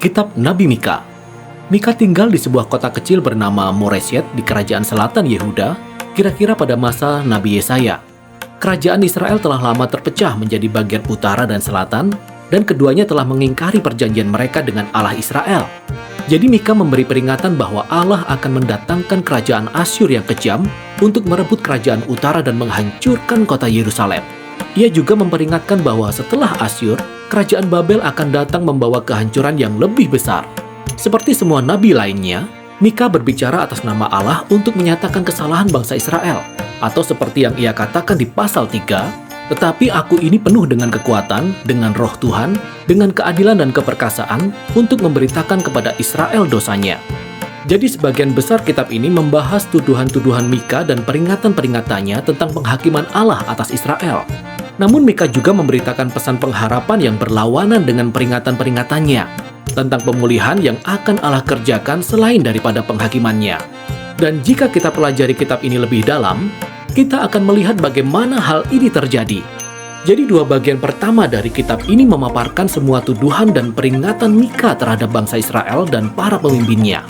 Kitab Nabi Mika. Mika tinggal di sebuah kota kecil bernama Moresyet di kerajaan selatan Yehuda, kira-kira pada masa Nabi Yesaya. Kerajaan Israel telah lama terpecah menjadi bagian utara dan selatan, dan keduanya telah mengingkari perjanjian mereka dengan Allah Israel. Jadi Mika memberi peringatan bahwa Allah akan mendatangkan kerajaan Asyur yang kejam untuk merebut kerajaan utara dan menghancurkan kota Yerusalem. Ia juga memperingatkan bahwa setelah Asyur, kerajaan Babel akan datang membawa kehancuran yang lebih besar. Seperti semua nabi lainnya, Mika berbicara atas nama Allah untuk menyatakan kesalahan bangsa Israel. Atau seperti yang ia katakan di pasal 3, "Tetapi aku ini penuh dengan kekuatan, dengan roh Tuhan, dengan keadilan dan keperkasaan untuk memberitakan kepada Israel dosanya." Jadi sebagian besar kitab ini membahas tuduhan-tuduhan Mika dan peringatan-peringatannya tentang penghakiman Allah atas Israel. Namun Mika juga memberitakan pesan pengharapan yang berlawanan dengan peringatan-peringatannya tentang pemulihan yang akan Allah kerjakan selain daripada penghakimannya. Dan jika kita pelajari kitab ini lebih dalam, kita akan melihat bagaimana hal ini terjadi. Jadi dua bagian pertama dari kitab ini memaparkan semua tuduhan dan peringatan Mika terhadap bangsa Israel dan para pemimpinnya.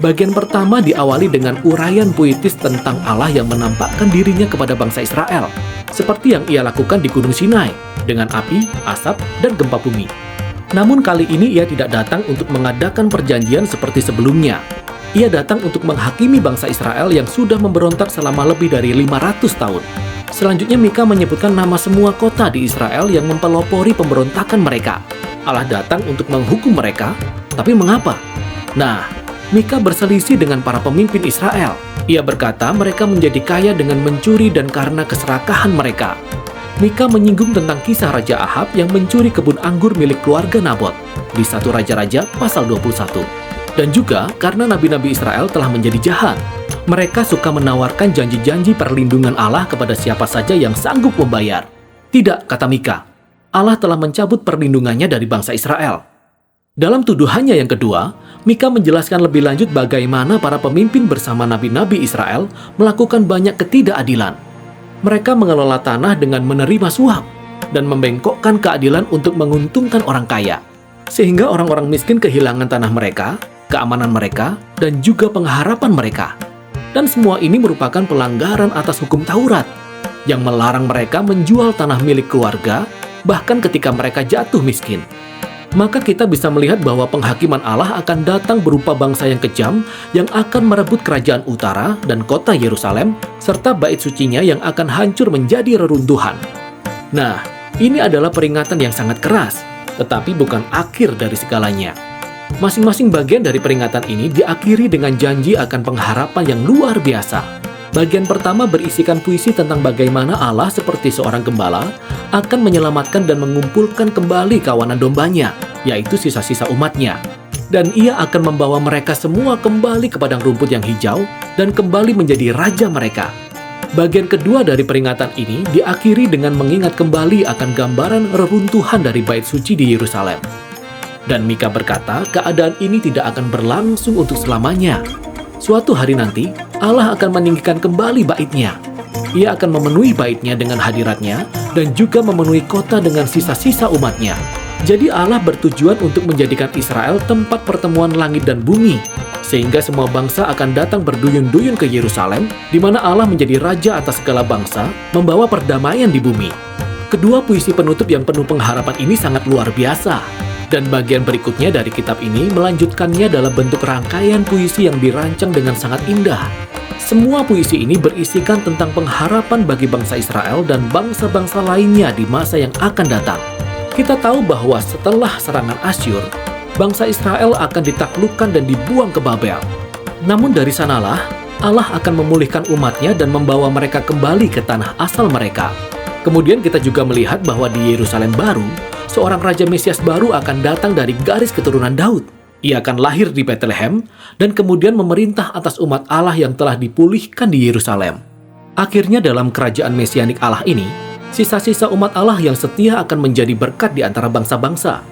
Bagian pertama diawali dengan uraian puitis tentang Allah yang menampakkan dirinya kepada bangsa Israel, seperti yang ia lakukan di Gunung Sinai, dengan api, asap, dan gempa bumi. Namun kali ini ia tidak datang untuk mengadakan perjanjian seperti sebelumnya. Ia datang untuk menghakimi bangsa Israel yang sudah memberontak selama lebih dari 500 tahun. Selanjutnya Mika menyebutkan nama semua kota di Israel yang mempelopori pemberontakan mereka. Allah datang untuk menghukum mereka, tapi mengapa? Nah, Mika berselisih dengan para pemimpin Israel. Ia berkata mereka menjadi kaya dengan mencuri dan karena keserakahan mereka. Mika menyinggung tentang kisah Raja Ahab yang mencuri kebun anggur milik keluarga Nabot di 1 Raja-Raja pasal 21. Dan juga karena nabi-nabi Israel telah menjadi jahat. Mereka suka menawarkan janji-janji perlindungan Allah kepada siapa saja yang sanggup membayar. Tidak, kata Mika. Allah telah mencabut perlindungannya dari bangsa Israel. Dalam tuduhannya yang kedua, Mika menjelaskan lebih lanjut bagaimana para pemimpin bersama nabi-nabi Israel melakukan banyak ketidakadilan. Mereka mengelola tanah dengan menerima suap dan membengkokkan keadilan untuk menguntungkan orang kaya, sehingga orang-orang miskin kehilangan tanah mereka, keamanan mereka, dan juga pengharapan mereka. Dan semua ini merupakan pelanggaran atas hukum Taurat yang melarang mereka menjual tanah milik keluarga, bahkan ketika mereka jatuh miskin. Maka kita bisa melihat bahwa penghakiman Allah akan datang berupa bangsa yang kejam yang akan merebut kerajaan utara dan kota Yerusalem, serta bait sucinya yang akan hancur menjadi reruntuhan. Nah, ini adalah peringatan yang sangat keras, tetapi bukan akhir dari segalanya. Masing-masing bagian dari peringatan ini diakhiri dengan janji akan pengharapan yang luar biasa. Bagian pertama berisikan puisi tentang bagaimana Allah seperti seorang gembala akan menyelamatkan dan mengumpulkan kembali kawanan dombanya, yaitu sisa-sisa umatnya. Dan ia akan membawa mereka semua kembali ke padang rumput yang hijau dan kembali menjadi raja mereka. Bagian kedua dari peringatan ini diakhiri dengan mengingat kembali akan gambaran reruntuhan dari bait suci di Yerusalem. Dan Mika berkata keadaan ini tidak akan berlangsung untuk selamanya. Suatu hari nanti, Allah akan meninggikan kembali bait-Nya. Ia akan memenuhi bait-Nya dengan hadirat-Nya dan juga memenuhi kota dengan sisa-sisa umat-Nya. Jadi Allah bertujuan untuk menjadikan Israel tempat pertemuan langit dan bumi, sehingga semua bangsa akan datang berduyun-duyun ke Yerusalem, di mana Allah menjadi raja atas segala bangsa, membawa perdamaian di bumi. Kedua puisi penutup yang penuh pengharapan ini sangat luar biasa. Dan bagian berikutnya dari kitab ini melanjutkannya dalam bentuk rangkaian puisi yang dirancang dengan sangat indah. Semua puisi ini berisikan tentang pengharapan bagi bangsa Israel dan bangsa-bangsa lainnya di masa yang akan datang. Kita tahu bahwa setelah serangan Asyur, bangsa Israel akan ditaklukkan dan dibuang ke Babel. Namun dari sanalah, Allah akan memulihkan umatnya dan membawa mereka kembali ke tanah asal mereka. Kemudian kita juga melihat bahwa di Yerusalem baru, seorang Raja Mesias baru akan datang dari garis keturunan Daud. Ia akan lahir di Bethlehem dan kemudian memerintah atas umat Allah yang telah dipulihkan di Yerusalem. Akhirnya dalam kerajaan mesianik Allah ini, sisa-sisa umat Allah yang setia akan menjadi berkat di antara bangsa-bangsa.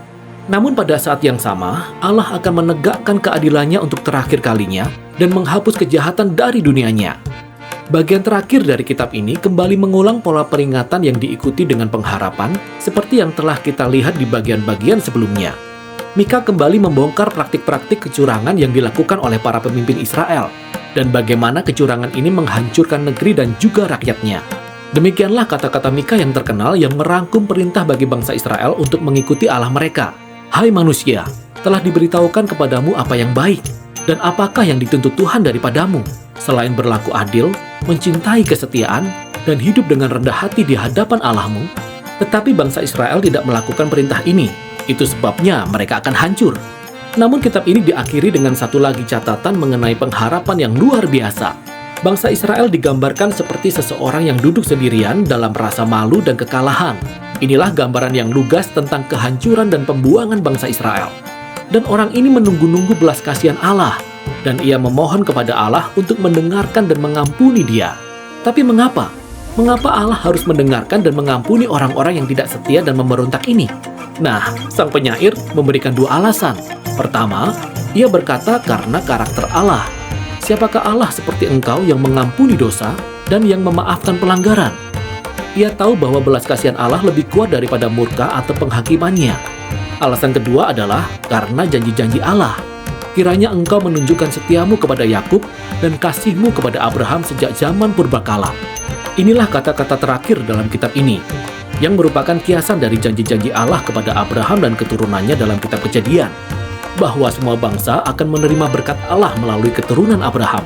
Namun pada saat yang sama, Allah akan menegakkan keadilannya untuk terakhir kalinya dan menghapus kejahatan dari dunianya. Bagian terakhir dari kitab ini kembali mengulang pola peringatan yang diikuti dengan pengharapan seperti yang telah kita lihat di bagian-bagian sebelumnya. Mika kembali membongkar praktik-praktik kecurangan yang dilakukan oleh para pemimpin Israel, dan bagaimana kecurangan ini menghancurkan negeri dan juga rakyatnya. Demikianlah kata-kata Mika yang terkenal yang merangkum perintah bagi bangsa Israel untuk mengikuti Allah mereka. Hai manusia, telah diberitahukan kepadamu apa yang baik, dan apakah yang dituntut Tuhan daripadamu, selain berlaku adil, mencintai kesetiaan, dan hidup dengan rendah hati di hadapan Allahmu. Tetapi bangsa Israel tidak melakukan perintah ini. Itu sebabnya mereka akan hancur. Namun kitab ini diakhiri dengan satu lagi catatan mengenai pengharapan yang luar biasa. Bangsa Israel digambarkan seperti seseorang yang duduk sendirian dalam rasa malu dan kekalahan. Inilah gambaran yang lugas tentang kehancuran dan pembuangan bangsa Israel. Dan orang ini menunggu-nunggu belas kasihan Allah, dan ia memohon kepada Allah untuk mendengarkan dan mengampuni dia. Tapi mengapa? Mengapa Allah harus mendengarkan dan mengampuni orang-orang yang tidak setia dan memberontak ini? Nah, sang penyair memberikan dua alasan. Pertama, ia berkata karena karakter Allah. Siapakah Allah seperti engkau yang mengampuni dosa dan yang memaafkan pelanggaran? Ia tahu bahwa belas kasihan Allah lebih kuat daripada murka atau penghakimannya. Alasan kedua adalah karena janji-janji Allah. Kiranya engkau menunjukkan setiamu kepada Yakub dan kasihmu kepada Abraham sejak zaman purbakala. Inilah kata-kata terakhir dalam kitab ini, yang merupakan kiasan dari janji-janji Allah kepada Abraham dan keturunannya dalam kitab Kejadian, bahwa semua bangsa akan menerima berkat Allah melalui keturunan Abraham.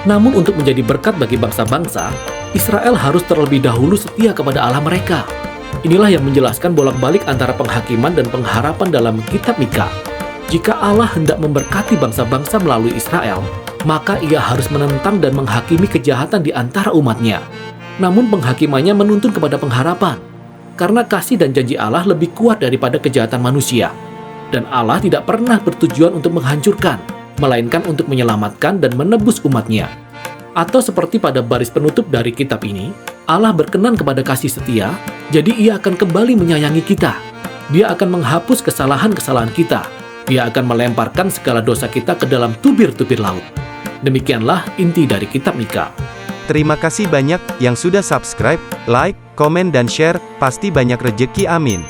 Namun untuk menjadi berkat bagi bangsa-bangsa, Israel harus terlebih dahulu setia kepada Allah mereka. Inilah yang menjelaskan bolak-balik antara penghakiman dan pengharapan dalam kitab Mika. Jika Allah hendak memberkati bangsa-bangsa melalui Israel, maka ia harus menentang dan menghakimi kejahatan di antara umatnya. Namun penghakimannya menuntun kepada pengharapan. Karena kasih dan janji Allah lebih kuat daripada kejahatan manusia. Dan Allah tidak pernah bertujuan untuk menghancurkan, melainkan untuk menyelamatkan dan menebus umatnya. Atau seperti pada baris penutup dari kitab ini, Allah berkenan kepada kasih setia, jadi ia akan kembali menyayangi kita. Dia akan menghapus kesalahan-kesalahan kita. Dia akan melemparkan segala dosa kita ke dalam tubir-tubir laut. Demikianlah inti dari kitab Mika. Terima kasih banyak yang sudah subscribe, like, komen dan share, pasti banyak rejeki amin.